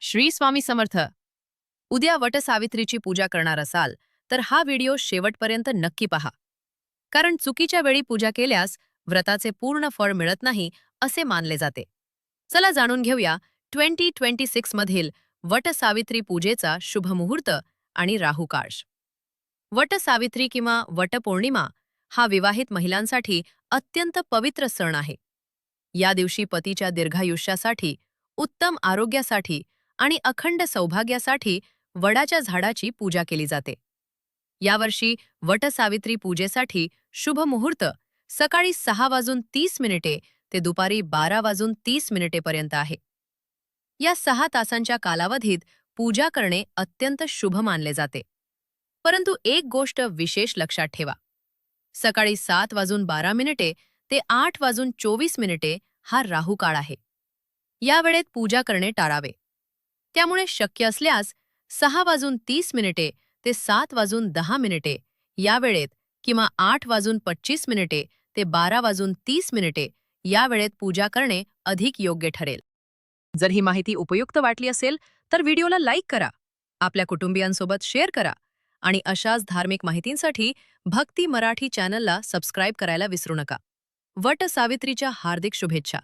श्री स्वामी समर्थ. उद्या वटसावित्रीची पूजा करणार असाल तर हा व्हिडिओ शेवटपर्यंत नक्की पहा. कारण चुकीच्या वेळी पूजा केल्यास व्रताचे पूर्ण फळ मिळत नाही असे मानले जाते. चला जाणून घेऊया 2026 मधील वटसावित्री पूजेचा शुभ मुहूर्त आणि राहुकाळ. वटसावित्री किंवा वटपौर्णिमा हा विवाहित महिलांसाठी अत्यंत पवित्र सण आहे. या दिवशी पतीच्या दीर्घायुष्यासाठी, उत्तम आरोग्यासाठी आणि अखंड सौभाग्यासाठी वडाच्या झाडाची पूजा केली जाते. यावर्षी वटसावित्री पूजेसाठी शुभ मुहूर्त सकाळी 6:30 ते दुपारी 12:30 पर्यंत आहे. या 6 तासांच्या कालावधीत पूजा करणे अत्यंत शुभ मानले जाते. परंतु एक गोष्ट विशेष लक्षात ठेवा. सकाळी 7:12 ते 8:24 हा राहुकाळ आहे. या वेळेत पूजा करणे टाळावे. त्यामुळे शक्य असल्यास 6:30 ते 7:10 या वेळेत किंवा 8:25 ते 12:30 या वेळेत पूजा करणे अधिक योग्य ठरेल. जर ही माहिती उपयुक्त वाटली असेल तर व्हिडिओला लाईक करा, आपल्या कुटुंबियांसोबत शेअर करा आणि अशाच धार्मिक माहितींसाठी भक्ती मराठी चॅनलला सबस्क्राईब करायला विसरू नका. वट सावित्रीच्या हार्दिक शुभेच्छा.